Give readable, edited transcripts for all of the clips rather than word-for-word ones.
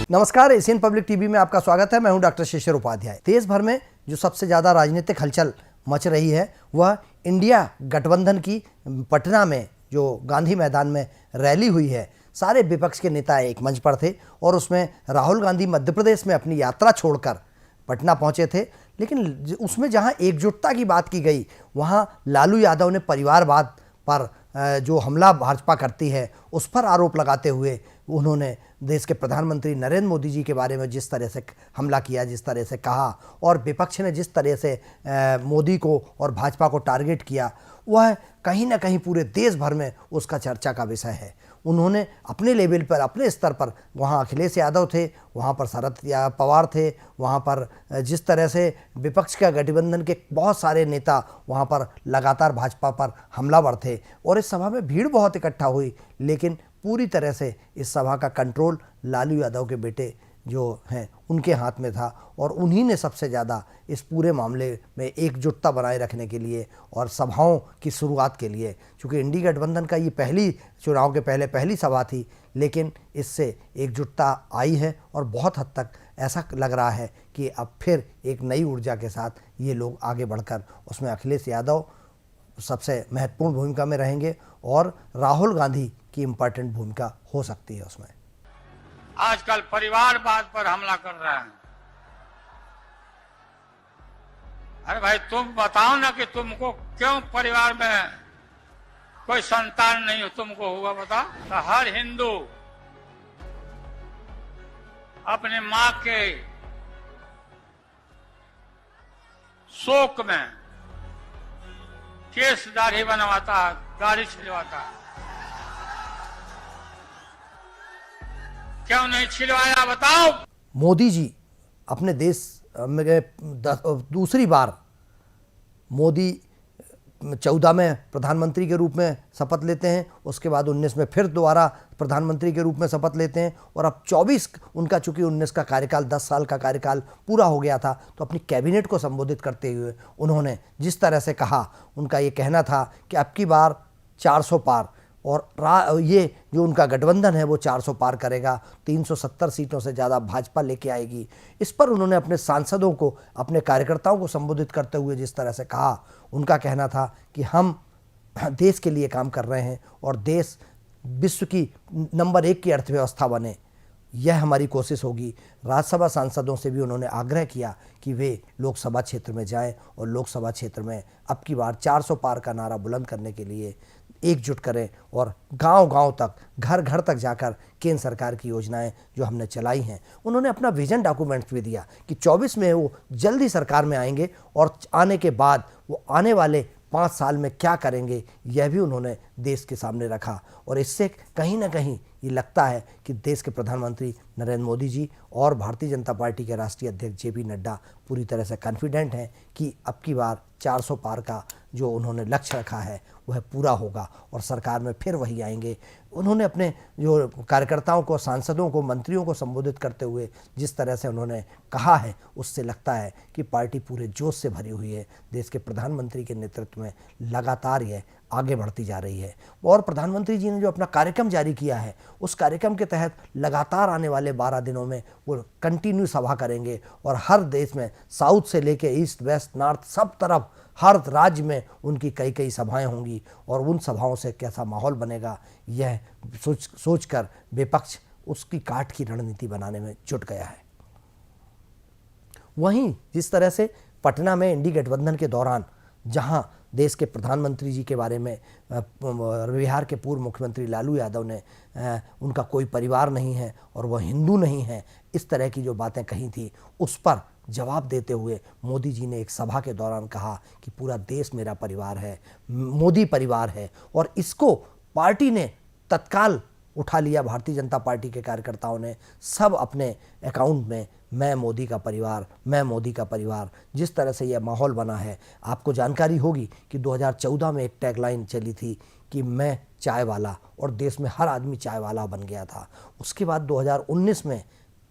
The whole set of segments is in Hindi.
नमस्कार, एशियन पब्लिक टीवी में आपका स्वागत है। मैं हूं डॉक्टर शिशिर उपाध्याय। देश भर में जो सबसे ज़्यादा राजनीतिक हलचल मच रही है वह इंडिया गठबंधन की पटना में जो गांधी मैदान में रैली हुई है। सारे विपक्ष के नेता एक मंच पर थे और उसमें राहुल गांधी मध्य प्रदेश में अपनी यात्रा छोड़कर पटना पहुंचे थे। लेकिन उसमें जहां एकजुटता की बात की गई, वहां लालू यादव ने परिवारवाद पर जो हमला भाजपा करती है उस पर आरोप लगाते हुए उन्होंने देश के प्रधानमंत्री नरेंद्र मोदी जी के बारे में जिस तरह से हमला किया, जिस तरह से कहा और विपक्ष ने जिस तरह से मोदी को और भाजपा को टारगेट किया, वह कहीं ना कहीं पूरे देश भर में उसका चर्चा का विषय है। उन्होंने अपने लेवल पर, अपने स्तर पर, वहाँ अखिलेश यादव थे, वहाँ पर शरद पवार थे, वहाँ पर जिस तरह से विपक्ष का गठबंधन के बहुत सारे नेता वहाँ पर लगातार भाजपा पर हमलावर थे और इस सभा में भीड़ बहुत इकट्ठा हुई। लेकिन पूरी तरह से इस सभा का कंट्रोल लालू यादव के बेटे जो हैं उनके हाथ में था और उन्हीं ने सबसे ज़्यादा इस पूरे मामले में एकजुटता बनाए रखने के लिए और सभाओं की शुरुआत के लिए, चूँकि इंडी गठबंधन का ये पहली चुनाव के पहली सभा थी, लेकिन इससे एकजुटता आई है और बहुत हद तक ऐसा लग रहा है कि अब फिर एक नई ऊर्जा के साथ ये लोग आगे बढ़कर उसमें अखिलेश यादव सबसे महत्वपूर्ण भूमिका में रहेंगे और राहुल गांधी की इम्पोर्टेंट भूमिका हो सकती है उसमें। आजकल परिवारवाद पर हमला कर रहे हैं। अरे भाई, तुम बताओ ना कि तुमको क्यों परिवार में कोई संतान नहीं हो, तुमको हुआ बताओ। तो हर हिंदू अपने मां के शोक में केस दाढ़ी बनवाता है, दाढ़ी छिलवाता है। क्यों नहीं छिलवाया बताओ। मोदी जी अपने देश में दूसरी बार मोदी 14 में प्रधानमंत्री के रूप में शपथ लेते हैं, उसके बाद 19 में फिर दोबारा प्रधानमंत्री के रूप में शपथ लेते हैं और अब 24 उनका, चूंकि 19 का कार्यकाल 10 साल का कार्यकाल पूरा हो गया था, तो अपनी कैबिनेट को संबोधित करते हुए उन्होंने जिस तरह से कहा, उनका ये कहना था कि अब की बार 400 पार और ये जो उनका गठबंधन है वो 400 पार करेगा, 370 सीटों से ज़्यादा भाजपा लेके आएगी। इस पर उन्होंने अपने सांसदों को, अपने कार्यकर्ताओं को संबोधित करते हुए जिस तरह से कहा, उनका कहना था कि हम देश के लिए काम कर रहे हैं और देश विश्व की नंबर 1 की अर्थव्यवस्था बने, यह हमारी कोशिश होगी। राज्यसभा सांसदों से भी उन्होंने आग्रह किया कि वे लोकसभा क्षेत्र में जाएं और लोकसभा क्षेत्र में अब की बार 400 पार का नारा बुलंद करने के लिए एकजुट करें और गांव-गांव तक, घर-घर तक जाकर केंद्र सरकार की योजनाएं जो हमने चलाई हैं, उन्होंने अपना विजन डॉक्यूमेंट भी दिया कि 24 में वो जल्दी सरकार में आएंगे और आने के बाद वो आने वाले 5 साल में क्या करेंगे यह भी उन्होंने देश के सामने रखा। और इससे कहीं ना कहीं ये लगता है कि देश के प्रधानमंत्री नरेंद्र मोदी जी और भारतीय जनता पार्टी के राष्ट्रीय अध्यक्ष JP नड्डा पूरी तरह से कॉन्फिडेंट हैं कि अब की बार 400 पार का जो उन्होंने लक्ष्य रखा है वह पूरा होगा और सरकार में फिर वही आएंगे। उन्होंने अपने जो कार्यकर्ताओं को, सांसदों को, मंत्रियों को संबोधित करते हुए जिस तरह से उन्होंने कहा है, उससे लगता है कि पार्टी पूरे जोश से भरी हुई है। देश के प्रधानमंत्री के नेतृत्व में लगातार यह आगे बढ़ती जा रही है और प्रधानमंत्री जी ने जो अपना कार्यक्रम जारी किया है, उस कार्यक्रम के तहत लगातार आने वाले 12 दिनों में वो कंटिन्यू सभा करेंगे और हर देश में, साउथ से लेके ईस्ट, वेस्ट, नॉर्थ, सब तरफ हर राज्य में उनकी कई सभाएं होंगी और उन सभाओं से कैसा माहौल बनेगा यह सोचकर विपक्ष उसकी काट की रणनीति बनाने में जुट गया है। वहीं जिस तरह से पटना में इंडी गठबंधन के दौरान जहां देश के प्रधानमंत्री जी के बारे में बिहार के पूर्व मुख्यमंत्री लालू यादव ने उनका कोई परिवार नहीं है और वह हिंदू नहीं है, इस तरह की जो बातें कही थी, उस पर जवाब देते हुए मोदी जी ने एक सभा के दौरान कहा कि पूरा देश मेरा परिवार है, मोदी परिवार है और इसको पार्टी ने तत्काल उठा लिया। भारतीय जनता पार्टी के कार्यकर्ताओं ने सब अपने अकाउंट में मैं मोदी का परिवार, मैं मोदी का परिवार, जिस तरह से यह माहौल बना है। आपको जानकारी होगी कि 2014 में एक टैगलाइन चली थी कि मैं चाय वाला, और देश में हर आदमी चाय वाला बन गया था। उसके बाद 2019 में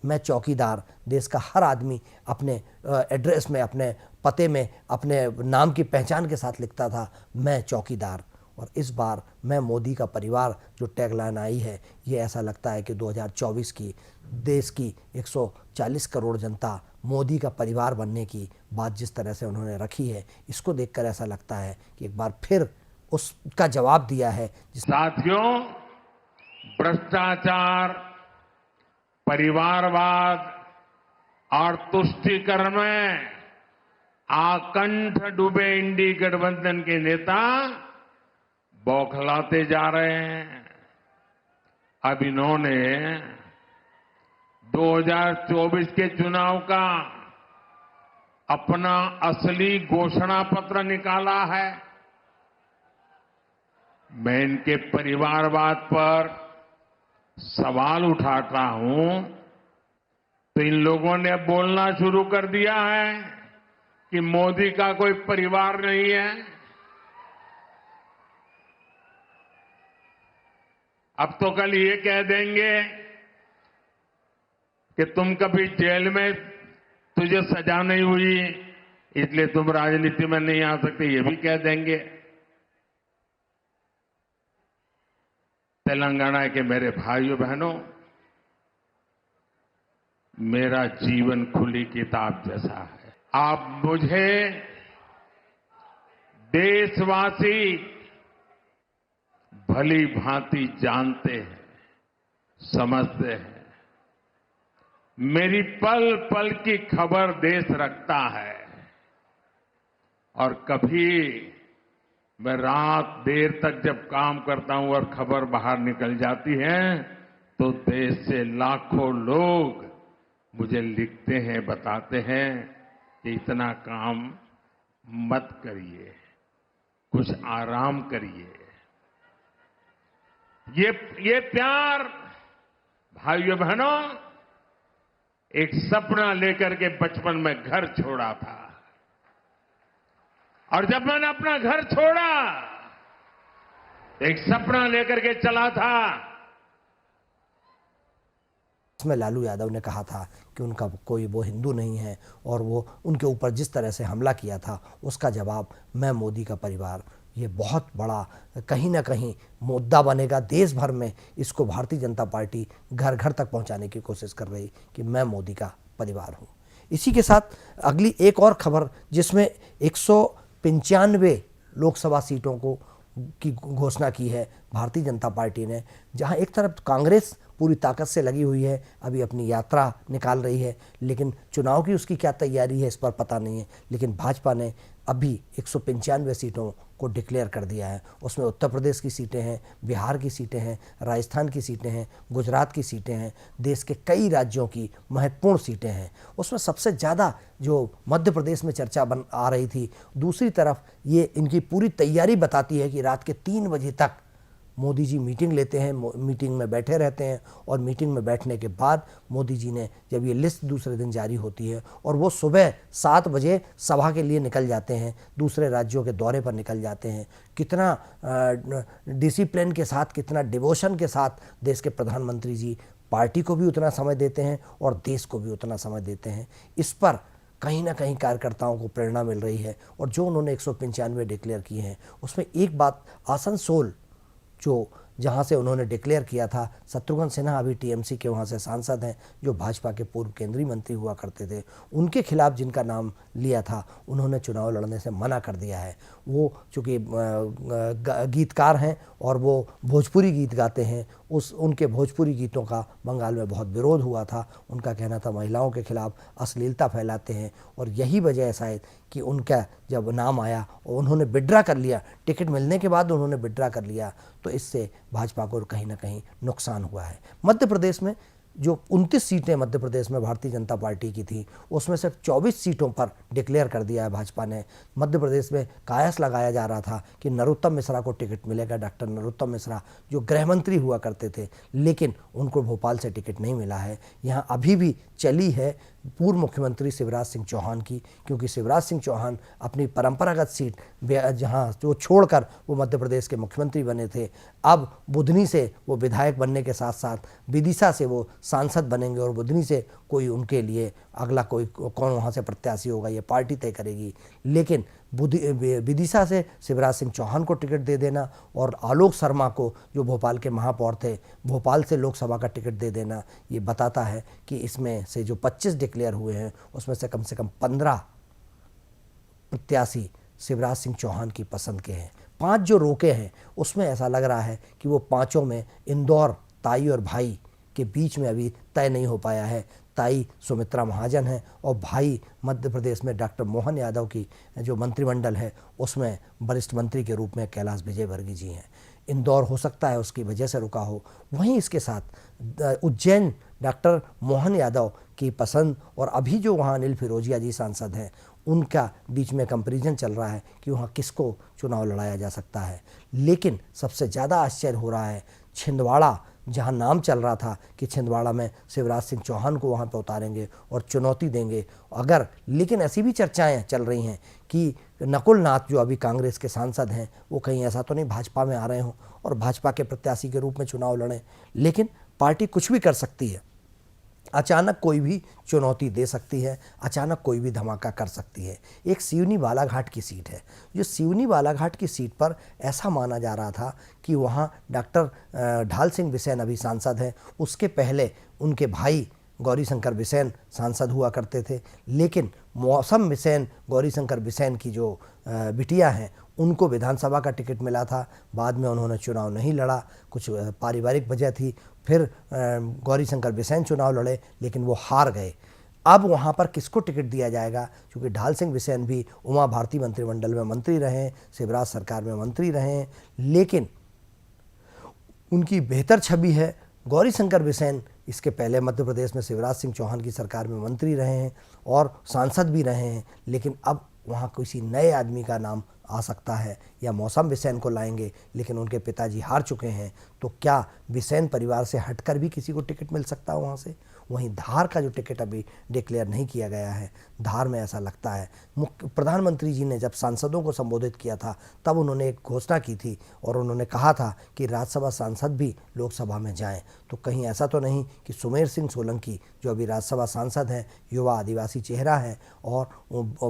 मैं चौकीदार, देश का हर आदमी अपने एड्रेस में, अपने पते में, अपने नाम की पहचान के साथ लिखता था मैं चौकीदार। और इस बार मैं मोदी का परिवार जो टैगलाइन आई है, ये ऐसा लगता है कि 2024 की देश की 140 करोड़ जनता मोदी का परिवार बनने की बात जिस तरह से उन्होंने रखी है, इसको देखकर ऐसा लगता है कि एक बार फिर उसका जवाब दिया है साथियों, भ्रष्टाचार, परिवारवाद और तुष्टीकरण में आकंठ डूबे इंडी गठबंधन के नेता बौखलाते जा रहे हैं। अब इन्होंने 2024 के चुनाव का अपना असली घोषणा पत्र निकाला है। मैं इनके परिवारवाद पर सवाल उठाता हूं तो इन लोगों ने बोलना शुरू कर दिया है कि मोदी का कोई परिवार नहीं है। अब तो कल ये कह देंगे कि तुम कभी जेल में तुझे सजा नहीं हुई इसलिए तुम राजनीति में नहीं आ सकते, ये भी कह देंगे। तेलंगाना के मेरे भाइयों बहनों, मेरा जीवन खुली किताब जैसा है। आप मुझे देशवासी भली भांति जानते हैं, समझते हैं। मेरी पल पल की खबर देश रखता है और कभी मैं रात देर तक जब काम करता हूं और खबर बाहर निकल जाती है तो देश से लाखों लोग मुझे लिखते हैं, बताते हैं कि इतना काम मत करिए, कुछ आराम करिए। ये प्यार भाइयों बहनों, एक सपना लेकर के बचपन में घर छोड़ा था और जब मैंने अपना घर छोड़ा एक सपना लेकर के चला था। इसमें लालू यादव ने कहा था कि उनका कोई वो हिंदू नहीं है और वो उनके ऊपर जिस तरह से हमला किया था उसका जवाब मैं मोदी का परिवार, ये बहुत बड़ा कहीं ना कहीं मुद्दा बनेगा देश भर में। इसको भारतीय जनता पार्टी घर घर तक पहुंचाने की कोशिश कर रही कि मैं मोदी का परिवार हूं। इसी के साथ अगली एक और खबर जिसमें 195 लोकसभा सीटों की घोषणा की है भारतीय जनता पार्टी ने, जहां एक तरफ कांग्रेस पूरी ताकत से लगी हुई है, अभी अपनी यात्रा निकाल रही है, लेकिन चुनाव की उसकी क्या तैयारी है इस पर पता नहीं है। लेकिन भाजपा ने अभी 195 सीटों को डिक्लेयर कर दिया है। उसमें उत्तर प्रदेश की सीटें हैं, बिहार की सीटें हैं, राजस्थान की सीटें हैं, गुजरात की सीटें हैं, देश के कई राज्यों की महत्वपूर्ण सीटें हैं। उसमें सबसे ज़्यादा जो मध्य प्रदेश में चर्चा आ रही थी, दूसरी तरफ ये इनकी पूरी तैयारी बताती है कि रात के 3 बजे तक मोदी जी मीटिंग लेते हैं, मीटिंग में बैठे रहते हैं और मीटिंग में बैठने के बाद मोदी जी ने जब ये लिस्ट दूसरे दिन जारी होती है और वो सुबह 7 बजे सभा के लिए निकल जाते हैं, दूसरे राज्यों के दौरे पर निकल जाते हैं। कितना डिसिप्लिन के साथ, कितना डिवोशन के साथ देश के प्रधानमंत्री जी पार्टी को भी उतना समय देते हैं और देश को भी उतना समय देते हैं। इस पर कहीं ना कहीं कार्यकर्ताओं को प्रेरणा मिल रही है और जो उन्होंने 195 डिक्लेयर किए हैं उसमें एक बात, आसनसोल जो जहां से उन्होंने डिक्लेयर किया था, शत्रुघ्न सिन्हा अभी टीएमसी के वहां से सांसद हैं, जो भाजपा के पूर्व केंद्रीय मंत्री हुआ करते थे, उनके खिलाफ जिनका नाम लिया था उन्होंने चुनाव लड़ने से मना कर दिया है। वो चूँकि गीतकार हैं और वो भोजपुरी गीत गाते हैं, उनके भोजपुरी गीतों का बंगाल में बहुत विरोध हुआ था। उनका कहना था महिलाओं के खिलाफ अश्लीलता फैलाते हैं और यही वजह है शायद कि उनका जब नाम आया और उन्होंने विड्रा कर लिया, टिकट मिलने के बाद उन्होंने विड्रा कर लिया, तो इससे भाजपा को कहीं ना कहीं नुकसान हुआ है। मध्य प्रदेश में जो 29 सीटें मध्य प्रदेश में भारतीय जनता पार्टी की थी, उसमें से 24 सीटों पर डिक्लेयर कर दिया है भाजपा ने। मध्य प्रदेश में कयास लगाया जा रहा था कि नरोत्तम मिश्रा को टिकट मिलेगा, डॉक्टर नरोत्तम मिश्रा जो गृह मंत्री हुआ करते थे, लेकिन उनको भोपाल से टिकट नहीं मिला है। यहाँ अभी भी चली है पूर्व मुख्यमंत्री शिवराज सिंह चौहान की, क्योंकि शिवराज सिंह चौहान अपनी परंपरागत सीट जहां जो छोड़कर वो मध्य प्रदेश के मुख्यमंत्री बने थे, अब बुधनी से वो विधायक बनने के साथ साथ विदिशा से वो सांसद बनेंगे और बुधनी से कोई उनके लिए अगला कोई कौन वहाँ से प्रत्याशी होगा ये पार्टी तय करेगी। लेकिन विदिशा से शिवराज सिंह चौहान को टिकट दे देना और आलोक शर्मा को, जो भोपाल के महापौर थे, भोपाल से लोकसभा का टिकट दे देना, ये बताता है कि इसमें से जो 25 डिक्लेयर हुए हैं उसमें से कम 15 प्रत्याशी शिवराज सिंह चौहान की पसंद के हैं। 5 जो रोके हैं उसमें ऐसा लग रहा है कि वो पांचों में इंदौर ताई और भाई के बीच में अभी तय नहीं हो पाया है। ताई सुमित्रा महाजन है और भाई मध्य प्रदेश में डॉक्टर मोहन यादव की जो मंत्रिमंडल है उसमें वरिष्ठ मंत्री के रूप में कैलाश विजयवर्गीय जी हैं। इंदौर हो सकता है उसकी वजह से रुका हो। वहीं इसके साथ उज्जैन डॉक्टर मोहन यादव की पसंद और अभी जो वहाँ अनिल फिरोजिया जी सांसद हैं उनका बीच में कंपैरिजन चल रहा है कि वहाँ किसको चुनाव लड़ाया जा सकता है। लेकिन सबसे ज़्यादा आश्चर्य हो रहा है छिंदवाड़ा, जहाँ नाम चल रहा था कि छिंदवाड़ा में शिवराज सिंह चौहान को वहाँ पर उतारेंगे और चुनौती देंगे अगर, लेकिन ऐसी भी चर्चाएं चल रही हैं कि नकुल नाथ जो अभी कांग्रेस के सांसद हैं वो कहीं ऐसा तो नहीं भाजपा में आ रहे हों और भाजपा के प्रत्याशी के रूप में चुनाव लड़ें। लेकिन पार्टी कुछ भी कर सकती है, अचानक कोई भी चुनौती दे सकती है, अचानक कोई भी धमाका कर सकती है। एक सिवनी बालाघाट की सीट है, जो सिवनी बालाघाट की सीट पर ऐसा माना जा रहा था कि वहाँ डॉक्टर ढाल सिंह बिसेन अभी सांसद हैं, उसके पहले उनके भाई गौरीशंकर बिसेन सांसद हुआ करते थे। लेकिन मौसम बिसेन, गौरीशंकर बिसेन की जो बिटिया हैं, उनको विधानसभा का टिकट मिला था, बाद में उन्होंने चुनाव नहीं लड़ा, कुछ पारिवारिक वजह थी। फिर गौरीशंकर बिसेन चुनाव लड़े लेकिन वो हार गए। अब वहाँ पर किसको टिकट दिया जाएगा, क्योंकि ढाल सिंह बिसेन भी उमा भारती मंत्रिमंडल में मंत्री रहे हैं, शिवराज सरकार में मंत्री रहे हैं, लेकिन उनकी बेहतर छवि है। गौरीशंकर बिसेन इसके पहले मध्य प्रदेश में शिवराज सिंह चौहान की सरकार में मंत्री रहे हैं और सांसद भी रहे हैं, लेकिन अब वहाँ किसी नए आदमी का नाम आ सकता है या मौसम बिसेन को लाएंगे, लेकिन उनके पिताजी हार चुके हैं, तो क्या बिसेन परिवार से हटकर भी किसी को टिकट मिल सकता है वहाँ से। वहीं धार का जो टिकट अभी डिक्लेयर नहीं किया गया है, धार में ऐसा लगता है प्रधानमंत्री जी ने जब सांसदों को संबोधित किया था तब उन्होंने एक घोषणा की थी और उन्होंने कहा था कि राज्यसभा सांसद भी लोकसभा में जाएं। तो कहीं ऐसा तो नहीं कि सुमेर सिंह सोलंकी जो अभी राज्यसभा सांसद हैं, युवा आदिवासी चेहरा है और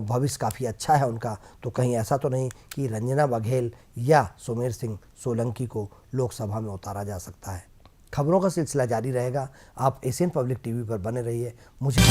भविष्य काफ़ी अच्छा है उनका, तो कहीं ऐसा तो नहीं कि रंजना बघेल या सुमेर सिंह सोलंकी को लोकसभा में उतारा जा सकता है। खबरों का सिलसिला जारी रहेगा। आप एशियन पब्लिक टीवी पर बने रहिए। मुझे